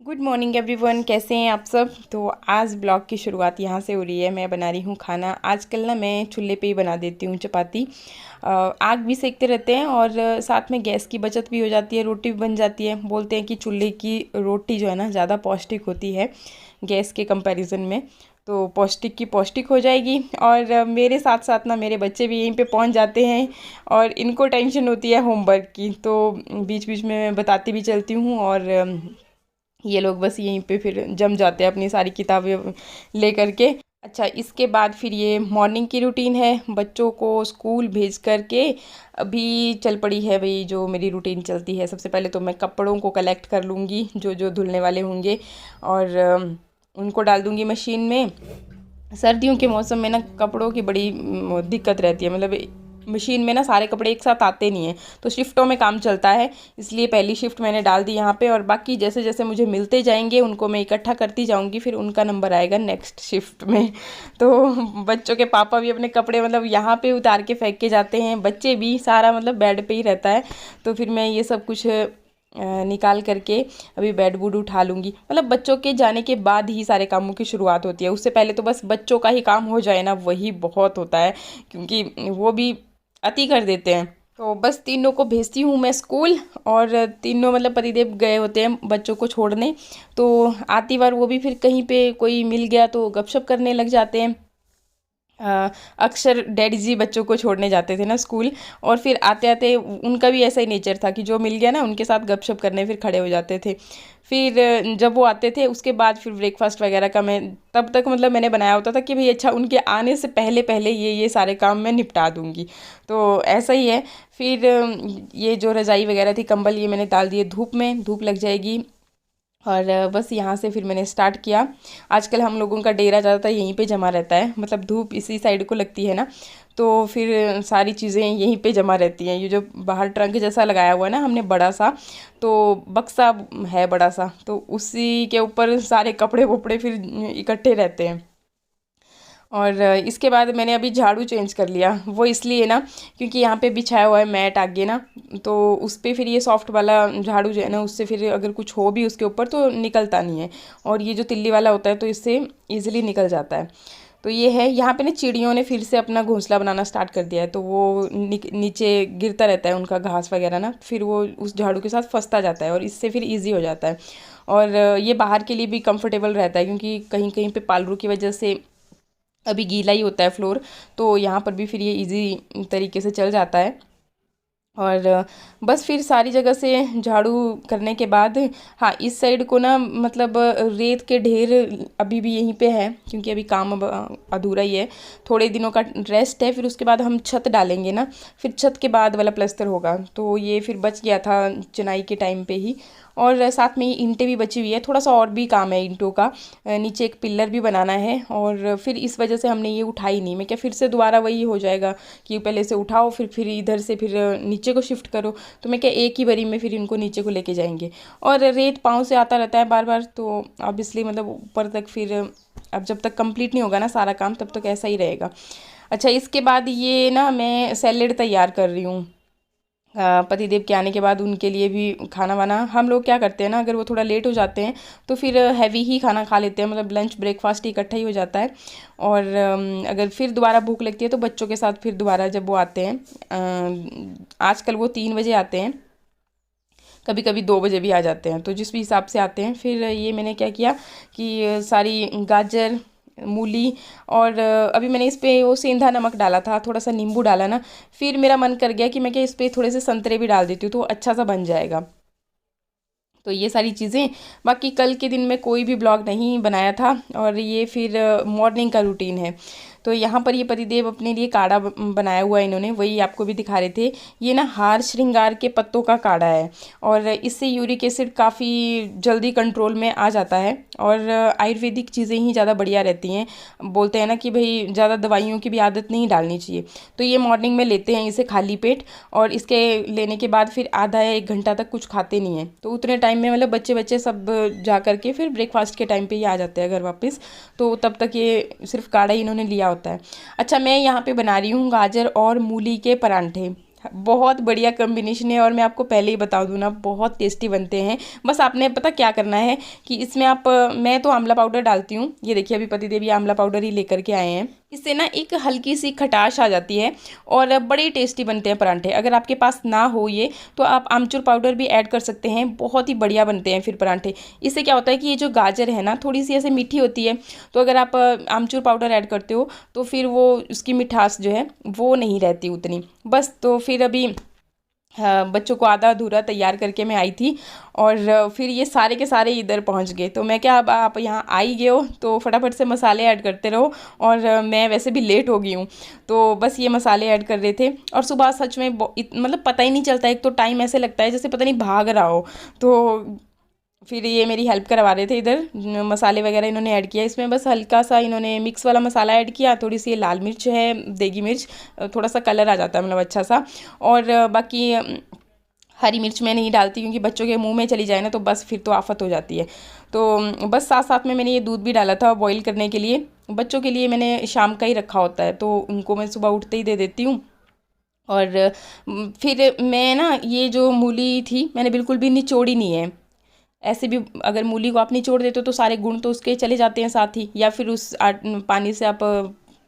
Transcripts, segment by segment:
Good morning everyone, कैसे हैं आप सब। तो आज ब्लॉग की शुरुआत यहाँ से हो रही है। मैं बना रही हूँ खाना। आजकल ना मैं चूल्हे पे ही बना देती हूँ चपाती। आग भी सेकते रहते हैं और साथ में गैस की बचत भी हो जाती है, रोटी भी बन जाती है। बोलते हैं कि चूल्हे की रोटी जो है ना ज़्यादा पौष्टिक होती है गैस के कंपैरिजन में। तो पौष्टिक की पौष्टिक हो जाएगी और मेरे साथ साथ ना मेरे बच्चे भी यहीं पे पहुंच जाते हैं और इनको टेंशन होती है होमवर्क की। तो बीच बीच में मैं बताती भी चलती हूँ और ये लोग बस यहीं पे फिर जम जाते हैं अपनी सारी किताबें ले करके। अच्छा, इसके बाद फिर ये मॉर्निंग की रूटीन है, बच्चों को स्कूल भेज करके अभी चल पड़ी है भाई। जो मेरी रूटीन चलती है, सबसे पहले तो मैं कपड़ों को कलेक्ट कर लूँगी जो जो धुलने वाले होंगे और उनको डाल दूँगी मशीन में। सर्दियों के मौसम में ना कपड़ों की बड़ी दिक्कत रहती है, मतलब मशीन में ना सारे कपड़े एक साथ आते नहीं हैं, तो शिफ्टों में काम चलता है। इसलिए पहली शिफ्ट मैंने डाल दी यहाँ पे और बाकी जैसे जैसे मुझे मिलते जाएंगे उनको मैं इकट्ठा करती जाऊँगी, फिर उनका नंबर आएगा नेक्स्ट शिफ्ट में। तो बच्चों के पापा भी अपने कपड़े मतलब यहाँ पे उतार के फेंक के जाते हैं, बच्चे भी, सारा मतलब बेड पे ही रहता है। तो फिर मैं ये सब कुछ निकाल करके अभी बेड वुड उठा लूँगी। मतलब बच्चों के जाने के बाद ही सारे कामों की शुरुआत होती है, उससे पहले तो बस बच्चों का ही काम हो जाए ना वही बहुत होता है, क्योंकि वो भी अति कर देते हैं। तो बस तीनों को भेजती हूँ मैं स्कूल और तीनों मतलब पतिदेव गए होते हैं बच्चों को छोड़ने। तो आती बार वो भी फिर कहीं पे कोई मिल गया तो गपशप करने लग जाते हैं। अक्सर डैडी जी बच्चों को छोड़ने जाते थे ना स्कूल, और फिर आते आते उनका भी ऐसा ही नेचर था कि जो मिल गया ना उनके साथ गपशप करने फिर खड़े हो जाते थे। फिर जब वो आते थे उसके बाद फिर ब्रेकफास्ट वगैरह का मैं तब तक मतलब मैंने बनाया होता था कि भाई अच्छा उनके आने से पहले पहले ये सारे काम मैं निपटा दूँगी। तो ऐसा ही है। फिर ये जो रज़ाई वगैरह थी, कंबल, ये मैंने डाल दिए धूप में, धूप लग जाएगी। और बस यहाँ से फिर मैंने स्टार्ट किया। आजकल हम लोगों का डेरा ज़्यादातर यहीं पे जमा रहता है, मतलब धूप इसी साइड को लगती है ना, तो फिर सारी चीज़ें यहीं पे जमा रहती हैं। ये जो बाहर ट्रंक जैसा लगाया हुआ है ना हमने बड़ा सा, तो बक्सा है बड़ा सा, तो उसी के ऊपर सारे कपड़े वपड़े फिर इकट्ठे रहते हैं। और इसके बाद मैंने अभी झाड़ू चेंज कर लिया, वो इसलिए ना क्योंकि यहाँ पे बिछाया हुआ है मैट आगे ना, तो उस पर फिर ये सॉफ्ट वाला झाड़ू जो है ना उससे फिर अगर कुछ हो भी उसके ऊपर तो निकलता नहीं है, और ये जो तिल्ली वाला होता है तो इससे ईजिली निकल जाता है। तो ये है। यहाँ पे ना चिड़ियों ने फिर से अपना घोंसला बनाना स्टार्ट कर दिया है, तो वो नीचे गिरता रहता है उनका घास वगैरह ना, फिर वो उस झाड़ू के साथ फंसता जाता है और इससे फिर ईजी हो जाता है। और ये बाहर के लिए भी कंफर्टेबल रहता है, क्योंकि कहीं कहीं पे पालरू की वजह से अभी गीला ही होता है फ्लोर, तो यहाँ पर भी फिर ये इजी तरीके से चल जाता है। और बस फिर सारी जगह से झाड़ू करने के बाद, हाँ इस साइड को ना मतलब रेत के ढेर अभी भी यहीं पे है, क्योंकि अभी काम अब अधूरा ही है, थोड़े दिनों का रेस्ट है, फिर उसके बाद हम छत डालेंगे ना, फिर छत के बाद वाला प्लस्तर होगा। तो ये फिर बच गया था चुनाई के टाइम पे ही। और साथ में ये ईंटें भी बची हुई है, थोड़ा सा और भी काम है ईंटों का। नीचे एक पिल्लर भी बनाना है, और फिर इस वजह से हमने ये उठाई नहीं। मैं क्या फिर से दोबारा वही हो जाएगा कि पहले से उठाओ फिर इधर से फिर नीचे को शिफ्ट करो, तो मैं क्या एक ही बारी में फिर इनको नीचे को लेके जाएंगे। और रेत पाँव से आता रहता है बार बार, तो ऑब्वियसली मतलब ऊपर तक फिर अब जब तक कंप्लीट नहीं होगा ना सारा काम तब तक ऐसा ही रहेगा। अच्छा, इसके बाद ये ना मैं सैलेड तैयार कर रही हूँ। पतिदेव के आने के बाद उनके लिए भी खाना वाना, हम लोग क्या करते हैं ना, अगर वो थोड़ा लेट हो जाते हैं तो फिर हैवी ही खाना खा लेते हैं, मतलब लंच ब्रेकफास्ट इकट्ठा ही हो जाता है। और अगर फिर दोबारा भूख लगती है तो बच्चों के साथ फिर दोबारा जब वो आते हैं, आजकल वो 3 बजे आते हैं, कभी कभी 2 बजे भी आ जाते हैं, तो जिस भी हिसाब से आते हैं। फिर ये मैंने क्या किया कि सारी गाजर, मूली, और अभी मैंने इस पे वो सेंधा नमक डाला था, थोड़ा सा नींबू डाला ना, फिर मेरा मन कर गया कि मैं क्या इस पे थोड़े से संतरे भी डाल देती हूँ तो अच्छा सा बन जाएगा। तो ये सारी चीज़ें। बाकी कल के दिन में कोई भी ब्लॉग नहीं बनाया था, और ये फिर मॉर्निंग का रूटीन है। तो यहाँ पर ये पतिदेव अपने लिए काढ़ा बनाया हुआ है इन्होंने, वही आपको भी दिखा रहे थे। ये ना हार श्रृंगार के पत्तों का काढ़ा है, और इससे यूरिक एसिड काफ़ी जल्दी कंट्रोल में आ जाता है, और आयुर्वेदिक चीज़ें ही ज़्यादा बढ़िया रहती हैं। बोलते हैं ना कि भाई ज़्यादा दवाइयों की भी आदत नहीं डालनी चाहिए। तो ये मॉर्निंग में लेते हैं इसे खाली पेट, और इसके लेने के बाद फिर आधा या 1 घंटा तक कुछ खाते नहीं हैं, तो उतने टाइम में मतलब बच्चे बच्चे सब जा करके फिर ब्रेकफास्ट के टाइम पे ही आ जाते हैं घर वापस। तो तब तक ये सिर्फ काढ़ा ही इन्होंने लिया होता है। अच्छा, मैं यहाँ पे बना रही हूँ गाजर और मूली के परांठे। बहुत बढ़िया कॉम्बिनेशन है और मैं आपको पहले ही बता दूँ ना, बहुत टेस्टी बनते हैं। बस आपने पता क्या करना है कि इसमें आप मैं तो आंवला पाउडर डालती हूँ। ये देखिए अभी पति देव ये आंवला पाउडर ही लेकर के आए हैं। इससे ना एक हल्की सी खटास आ जाती है और बड़े टेस्टी बनते हैं परांठे। अगर आपके पास ना हो ये तो आप आमचूर पाउडर भी ऐड कर सकते हैं, बहुत ही बढ़िया बनते हैं फिर परांठे। इससे क्या होता है कि ये जो गाजर है ना थोड़ी सी ऐसे मीठी होती है, तो अगर आप आमचूर पाउडर ऐड करते हो तो फिर वो उसकी मिठास जो है वो नहीं रहती उतनी। बस तो फिर अभी बच्चों को आधा अधूरा तैयार करके मैं आई थी और फिर ये सारे के सारे इधर पहुंच गए। तो मैं क्या, अब आप यहाँ आ ही गए हो तो फटाफट से मसाले ऐड करते रहो। और मैं वैसे भी लेट हो गई हूँ, तो बस ये मसाले ऐड कर रहे थे। और सुबह सच में मतलब पता ही नहीं चलता, एक तो टाइम ऐसे लगता है जैसे पता नहीं भाग रहा हो। तो फिर ये मेरी हेल्प करवा रहे थे इधर, मसाले वगैरह इन्होंने ऐड किया इसमें। बस हल्का सा इन्होंने मिक्स वाला मसाला ऐड किया, थोड़ी सी लाल मिर्च है, देगी मिर्च, थोड़ा सा कलर आ जाता है मतलब अच्छा सा। और बाकी हरी मिर्च मैं नहीं डालती क्योंकि बच्चों के मुंह में चली जाए ना तो बस फिर तो आफत हो जाती है। तो बस साथ साथ में मैंने ये दूध भी डाला था बॉईल करने के लिए। बच्चों के लिए मैंने शाम का ही रखा होता है तो उनको मैं सुबह उठते ही दे देती हूँ। और फिर मैं ना ये जो मूली थी मैंने बिल्कुल भी निचोड़ी नहीं है। ऐसे भी अगर मूली को आप निचोड़ देते हो तो सारे गुण तो उसके चले जाते हैं साथ ही, या फिर उस पानी से आप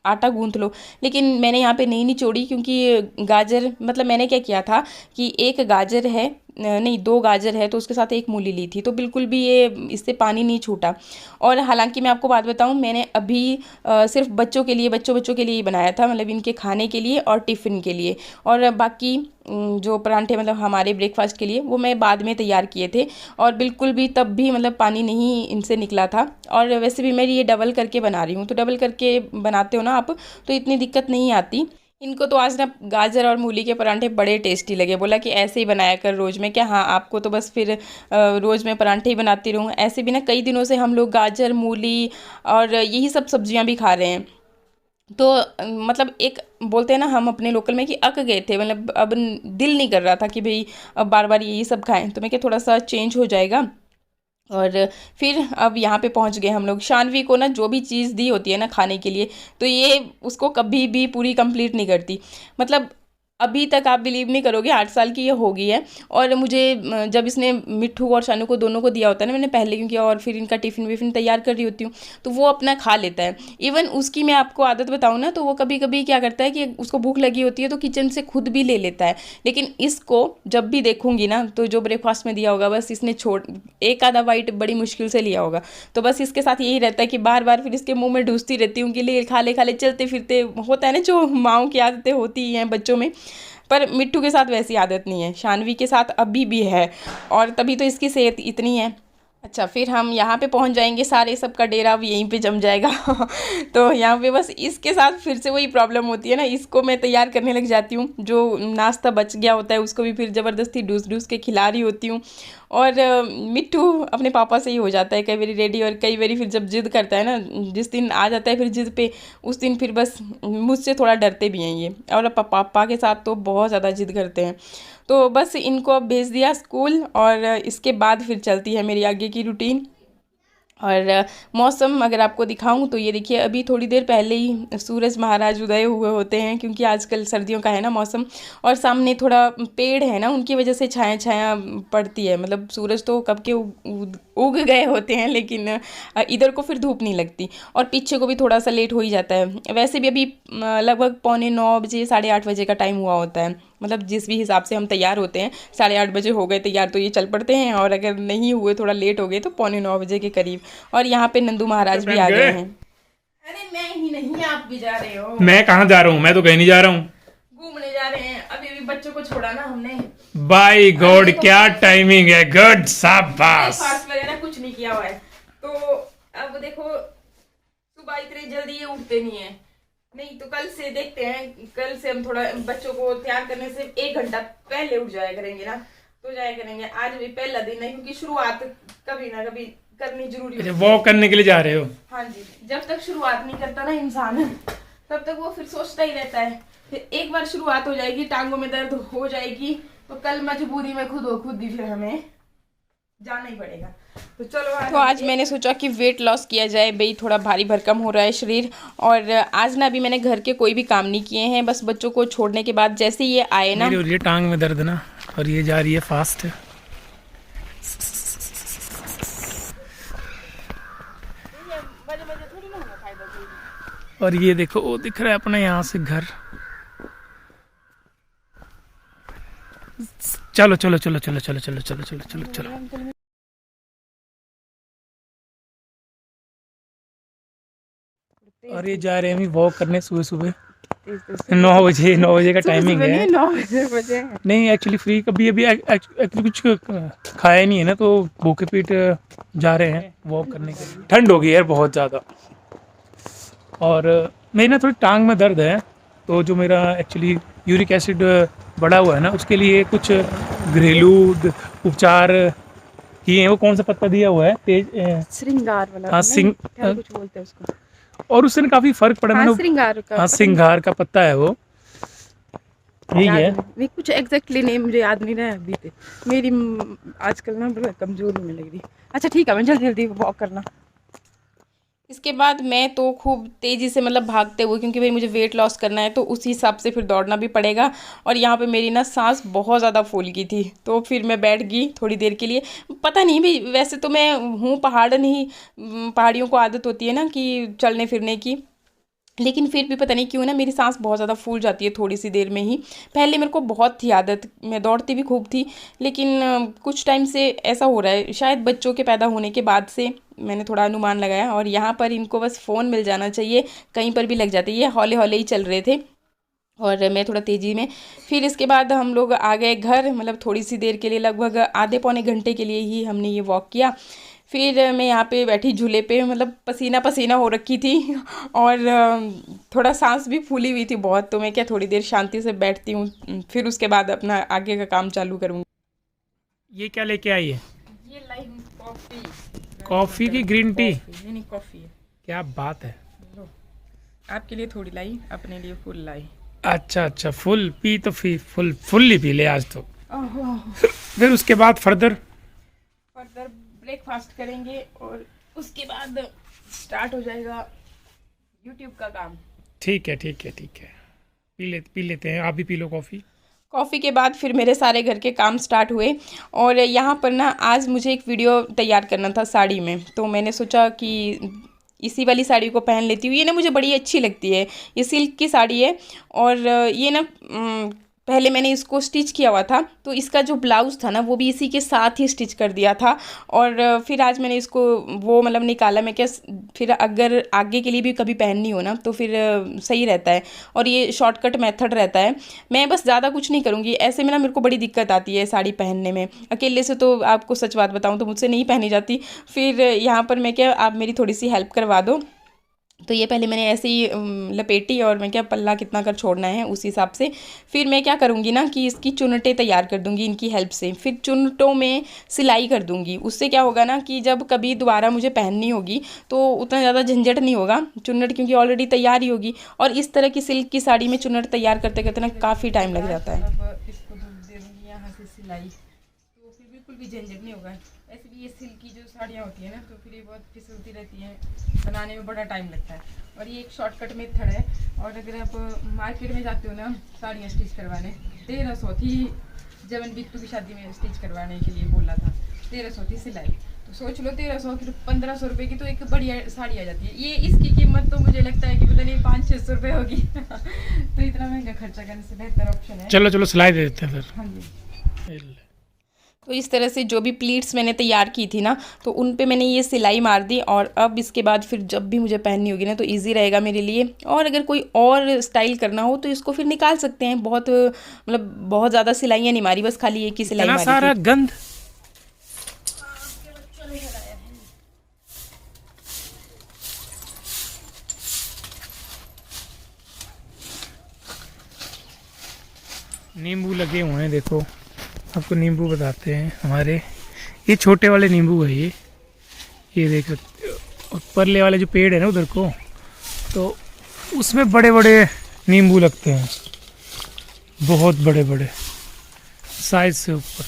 आटा गूंथ लो। लेकिन मैंने यहाँ पे नहीं निचोड़ी क्योंकि गाजर, मतलब मैंने क्या किया था कि एक गाजर है, नहीं दो गाजर है तो उसके साथ एक मूली ली थी, तो बिल्कुल भी ये इससे पानी नहीं छूटा। और हालांकि मैं आपको बात बताऊँ, मैंने अभी सिर्फ बच्चों के लिए, बच्चों के लिए ही बनाया था, मतलब इनके खाने के लिए और टिफ़िन के लिए। और बाकी जो परांठे मतलब हमारे ब्रेकफास्ट के लिए वो मैं बाद में तैयार किए थे। और बिल्कुल भी तब भी मतलब पानी नहीं इनसे निकला था। और वैसे भी मैं ये डबल करके बना रही हूँ, तो डबल करके बनाते हो ना आप तो इतनी दिक्कत नहीं आती। इनको तो आज ना गाजर और मूली के परांठे बड़े टेस्टी लगे, बोला कि ऐसे ही बनाया कर रोज़ में। क्या हाँ, आपको तो बस फिर रोज़ में परांठे ही बनाती रहूँ। ऐसे भी ना कई दिनों से हम लोग गाजर मूली और यही सब सब्जियां भी खा रहे हैं। तो मतलब एक बोलते हैं ना हम अपने लोकल में कि अक गए थे, मतलब अब दिल नहीं कर रहा था कि भाई अब बार बार यही सब खाएं। तो मैं क्या थोड़ा सा चेंज हो जाएगा। और फिर अब यहाँ पे पहुँच गए हम लोग। शानवी को ना जो भी चीज़ दी होती है ना खाने के लिए तो ये उसको कभी भी पूरी कंप्लीट नहीं करती। मतलब अभी तक आप बिलीव नहीं करोगे 8 साल की ये हो गई है। और मुझे जब इसने मिट्ठू और शानू को दोनों को दिया होता है ना मैंने पहले, क्योंकि और फिर इनका टिफ़िन विफ़िन तैयार कर रही होती हूँ, तो वो अपना खा लेता है। इवन उसकी मैं आपको आदत बताऊँ ना तो वो कभी कभी क्या करता है कि उसको भूख लगी होती है तो किचन से खुद भी ले लेता है। लेकिन इसको जब भी देखूंगी ना तो जो ब्रेकफास्ट में दिया होगा बस इसने छोड़, एक आधा बाइट बड़ी मुश्किल से लिया होगा। तो बस इसके साथ यही रहता है कि बार बार फिर इसके मुंह में ढूंसती रहती हूँ कि ले खा ले चलते फिरते, होता है ना जो माँओं की आदतें होती हैं बच्चों में। पर मिट्टू के साथ वैसी आदत नहीं है, शानवी के साथ अभी भी है। और तभी तो इसकी सेहत इतनी है। अच्छा, फिर हम यहाँ पे पहुँच जाएंगे, सारे सबका डेरा अब यहीं पे जम जाएगा। तो यहाँ पे बस इसके साथ फिर से वही प्रॉब्लम होती है ना, इसको मैं तैयार करने लग जाती हूँ, जो नाश्ता बच गया होता है उसको भी फिर ज़बरदस्ती ढूस ढूस के खिला रही होती हूँ। और मिट्टू अपने पापा से ही हो जाता है कई बारी रेडी, और कई बारी फिर जब जिद करता है ना, जिस दिन आ जाता है फिर जिद पे, उस दिन फिर बस मुझसे थोड़ा डरते भी हैं ये। और पापा के साथ तो बहुत ज़्यादा जिद करते हैं। तो बस इनको अब भेज दिया स्कूल और इसके बाद फिर चलती है मेरी आगे की रूटीन। और मौसम अगर आपको दिखाऊं तो ये देखिए अभी थोड़ी देर पहले ही सूरज महाराज उदय हुए होते हैं, क्योंकि आजकल सर्दियों का है ना मौसम। और सामने थोड़ा पेड़ है ना, उनकी वजह से छाया छाया पड़ती है, मतलब सूरज तो कब के उग गए होते हैं, लेकिन इधर को फिर धूप नहीं लगती। और पीछे को भी थोड़ा सा लेट हो ही जाता है। वैसे भी अभी लगभग 9:45 8:30 का टाइम हुआ होता है, मतलब जिस भी हिसाब से हम तैयार होते हैं 8:30 हो गए तैयार तो ये चल पड़ते हैं, और अगर नहीं हुए थोड़ा लेट हो गए तो 9:45 के करीब। और यहाँ पे नंदू महाराज भी आ गए हैं। अरे मैं ही नहीं, आप भी जा रहे हो। मैं कहाँ जा रहा हूँ, मैं तो कहीं नहीं जा रहा हूँ, घूमने जा रहे हैं। अभी अभी बच्चों को छोड़ा ना हमने। बाय गॉड क्या टाइमिंग है, गुड शाबाश। फास्ट वगैरह कुछ नहीं किया हुआ है। तो अब देखो सुबह इतनी जल्दी ये उठते नहीं है। नहीं तो कल से देखते हैं, कल से हम थोड़ा बच्चों को तैयार करने से 1 घंटा पहले उठ जाया करेंगे ना, तो जाया करेंगे। आज भी पहला दिन है क्योंकि शुरुआत कभी ना कभी करनी जरूरी होती है। वॉक करने के लिए जा रहे हो? हाँ जी, जब तक शुरुआत नहीं करता ना इंसान तब तक वो फिर सोचता ही रहता है। फिर एक बार शुरुआत हो जाएगी, टांगों में दर्द हो जाएगी, तो कल मजबूरी में खुद ही फिर हमें जाना ही पड़ेगा। तो आज मैंने सोचा कि वेट लॉस किया जाए भाई, थोड़ा भारी भरकम हो रहा है शरीर। और आज ना अभी मैंने घर के कोई भी काम नहीं किए हैं, बस बच्चों को छोड़ने के बाद जैसे ये आए ना, मेरी हो रही है टांग में दर्द ना, और ये जा रही है फास्ट। और ये देखो वो दिख रहा है अपना यहाँ से घर। चलो चलो चलो चलो चलो चलो चलो चलो चलो चलो। और ये जा रहे हैं हम वॉक करने सुबह सुबह 9 बजे का टाइमिंग है। 9 बजे नहीं एक्चुअली फ्री कभी अभी एक्चुअली कुछ खाया नहीं है ना, तो भूखे पेट जा रहे हैं वॉक करने के लिए। ठंड हो गई यार बहुत ज़्यादा, और मेरी ना थोड़ी टांग में दर्द है, तो जो मेरा एक्चुअली यूरिक एसिड बढ़ा हुआ है ना, उसके लिए कुछ घरेलू उपचार किए हैं। वो कौन सा पत्ता दिया हुआ है? श्रृंगार वाला। हाँ क्या कुछ बोलते हैं उसको। और उससे ना काफ़ी फर्क पड़ा। मैंने श्रृंगार का। हाँ सिंगार का पत्ता है वो, यही है। नहीं कुछ एग्जैक्टली नेम मुझे याद नहीं रहा अभी तक। मेरी आजकल ना बड़ा कमजोर होने लग रही। अच्छा ठीक है, मैं जल्दी जल्दी वॉक करना। इसके बाद मैं तो खूब तेज़ी से मतलब भागते हुए, क्योंकि भाई मुझे वेट लॉस करना है तो उसी हिसाब से फिर दौड़ना भी पड़ेगा। और यहाँ पे मेरी ना सांस बहुत ज़्यादा फूल गई थी, तो फिर मैं बैठ गई थोड़ी देर के लिए। पता नहीं भाई, वैसे तो मैं हूँ पहाड़ नहीं, पहाड़ियों को आदत होती है ना कि चलने फिरने की, लेकिन फिर भी पता नहीं क्यों ना मेरी सांस बहुत ज़्यादा फूल जाती है थोड़ी सी देर में ही। पहले मेरे को बहुत थी आदत, मैं दौड़ती भी खूब थी, लेकिन कुछ टाइम से ऐसा हो रहा है, शायद बच्चों के पैदा होने के बाद से मैंने थोड़ा अनुमान लगाया। और यहाँ पर इनको बस फ़ोन मिल जाना चाहिए, कहीं पर भी लग जाती है। ये हौले हौले ही चल रहे थे और मैं थोड़ा तेज़ी में। फिर इसके बाद हम लोग आ गए घर, मतलब थोड़ी सी देर के लिए, लगभग आधे पौने घंटे के लिए ही हमने ये वॉक किया। फिर मैं यहाँ पे बैठी झूले पे, मतलब पसीना पसीना हो रखी थी और थोड़ा सांस भी फूली हुई थी बहुत, तो मैं क्या थोड़ी देर शांति से बैठती हूँ, फिर उसके बाद अपना आगे का काम चालू करूँगी। ये क्या लेके आई है? ये लाई हूँ कॉफ़ी। कॉफ़ी की ग्रीन टी? नहीं कॉफ़ी है। क्या बात है। आपके लिए थोड़ी लाई, अपने लिए फुल लाई। अच्छा अच्छा, फुल पी तो फुल ही पी ले आज तो। फिर उसके बाद फर्दर ब्रेकफास्ट करेंगे और उसके बाद स्टार्ट हो जाएगा यूट्यूब का काम। ठीक है ठीक है ठीक है, पी लेते हैं। आप भी पी लो कॉफ़ी। कॉफ़ी के बाद फिर मेरे सारे घर के काम स्टार्ट हुए। और यहाँ पर ना आज मुझे एक वीडियो तैयार करना था साड़ी में, तो मैंने सोचा कि इसी वाली साड़ी को पहन लेती हूँ। ये ना मुझे बड़ी अच्छी लगती है, ये सिल्क की साड़ी है। और ये ना पहले मैंने इसको स्टिच किया हुआ था, तो इसका जो ब्लाउज़ था ना वो भी इसी के साथ ही स्टिच कर दिया था। और फिर आज मैंने इसको वो मतलब निकाला। मैं क्या, फिर अगर आगे के लिए भी कभी पहननी हो ना तो फिर सही रहता है, और ये शॉर्टकट मेथड रहता है। मैं बस ज़्यादा कुछ नहीं करूँगी, ऐसे में ना मेरे को बड़ी दिक्कत आती है साड़ी पहनने में। अकेले से तो आपको सच बात बताऊँ तो मुझसे नहीं पहनी जाती। फिर यहाँ पर मैं क्या, आप मेरी थोड़ी सी हेल्प करवा दो। तो ये पहले मैंने ऐसे ही लपेटी, और मैं क्या पल्ला कितना कर छोड़ना है उस हिसाब से। फिर मैं क्या करूँगी ना कि इसकी चुन्नटें तैयार कर दूँगी इनकी हेल्प से। फिर चुन्नटों में सिलाई कर दूँगी, उससे क्या होगा ना कि जब कभी दोबारा मुझे पहननी होगी तो उतना ज़्यादा झंझट नहीं होगा। चुन्नट क्योंकि ऑलरेडी तैयार ही होगी, और इस तरह की सिल्क की साड़ी में चुन्नट तैयार करते करते ना काफ़ी टाइम लग जाता है। इसको दे दूँगी यहाँ से सिलाई, तो फिर बिल्कुल भी झंझट नहीं होगा। ऐसे भी ये सिल्क की जो साड़ियाँ होती है ना, तो फिर ये बहुत फिसलती रहती हैं, बनाने में बड़ा टाइम लगता है। और ये एक शॉर्टकट मेथड है। और अगर आप मार्केट में जाते हो ना साड़ियाँ स्टिच करवाने, 1300 थी जब मैंने बिट्टू की शादी में स्टिच करवाने के लिए बोला था, 1300 थी सिलाई। तो सोच लो 1300 फिर 1500 रुपये की तो एक बढ़िया साड़ी आ जाती है। ये इसकी कीमत तो मुझे लगता है कि पता नहीं 500-600 रुपये होगी तो इतना महंगा खर्चा करने से बेहतर ऑप्शन है। चलो चलो सिलाई दे देते हैं फिर। हाँ जी। तो इस तरह से जो भी प्लीट्स मैंने तैयार की थी ना, तो उन पे मैंने ये सिलाई मार दी। और अब इसके बाद फिर जब भी मुझे पहननी होगी ना तो इजी रहेगा मेरे लिए। और अगर कोई और स्टाइल करना हो तो इसको फिर निकाल सकते हैं। बहुत मतलब बहुत ज़्यादा सिलाइयाँ नहीं मारी, बस खाली एक ही सिलाई मारी सारा थी। गंद नींबू लगे हुए हैं, देखो आपको नींबू बताते हैं हमारे। ये छोटे वाले नींबू है, ये देख सकते हो। और परले वाले जो पेड़ है ना उधर को, तो उसमें बड़े बड़े नींबू लगते हैं, बहुत बड़े बड़े साइज से ऊपर।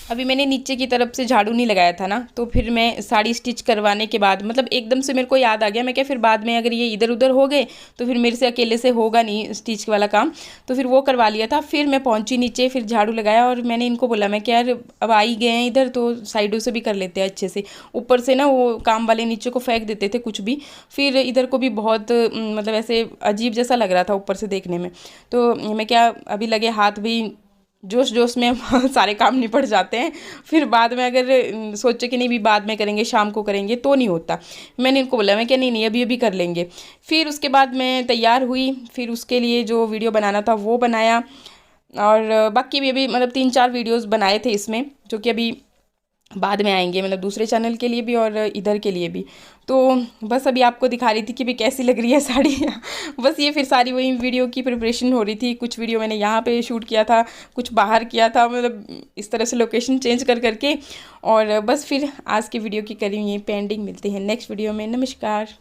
अभी मैंने नीचे की तरफ से झाड़ू नहीं लगाया था ना, तो फिर मैं साड़ी स्टिच करवाने के बाद मतलब एकदम से मेरे को याद आ गया, मैं क्या फिर बाद में अगर ये इधर उधर हो गए तो फिर मेरे से अकेले से होगा नहीं स्टिच वाला काम, तो फिर वो करवा लिया था। फिर मैं पहुंची नीचे, फिर झाड़ू लगाया और मैंने इनको बोला मैं क्या यार अब आ ही गए हैं इधर तो साइडों से भी कर लेते हैं अच्छे से। ऊपर से ना वो काम वाले नीचे को फेंक देते थे कुछ भी, फिर इधर को भी बहुत मतलब ऐसे अजीब जैसा लग रहा था ऊपर से देखने में। तो मैं क्या अभी लगे हाथ भी जोश जोश में सारे काम निपट जाते हैं, फिर बाद में अगर सोचे कि नहीं भी बाद में करेंगे शाम को करेंगे तो नहीं होता। मैंने इनको बोला मैं क्या नहीं नहीं अभी अभी कर लेंगे। फिर उसके बाद मैं तैयार हुई, फिर उसके लिए जो वीडियो बनाना था वो बनाया, और बाकी भी अभी मतलब 3-4 वीडियोस बनाए थे इसमें, जो कि अभी बाद में आएंगे, मतलब दूसरे चैनल के लिए भी और इधर के लिए भी। तो बस अभी आपको दिखा रही थी कि भी कैसी लग रही है साड़ी बस ये फिर सारी वही वीडियो की प्रिपरेशन हो रही थी। कुछ वीडियो मैंने यहाँ पे शूट किया था, कुछ बाहर किया था, मतलब इस तरह से लोकेशन चेंज कर करके। और बस फिर आज की वीडियो की करी हुई पेंडिंग। मिलते हैं नेक्स्ट वीडियो में। नमस्कार।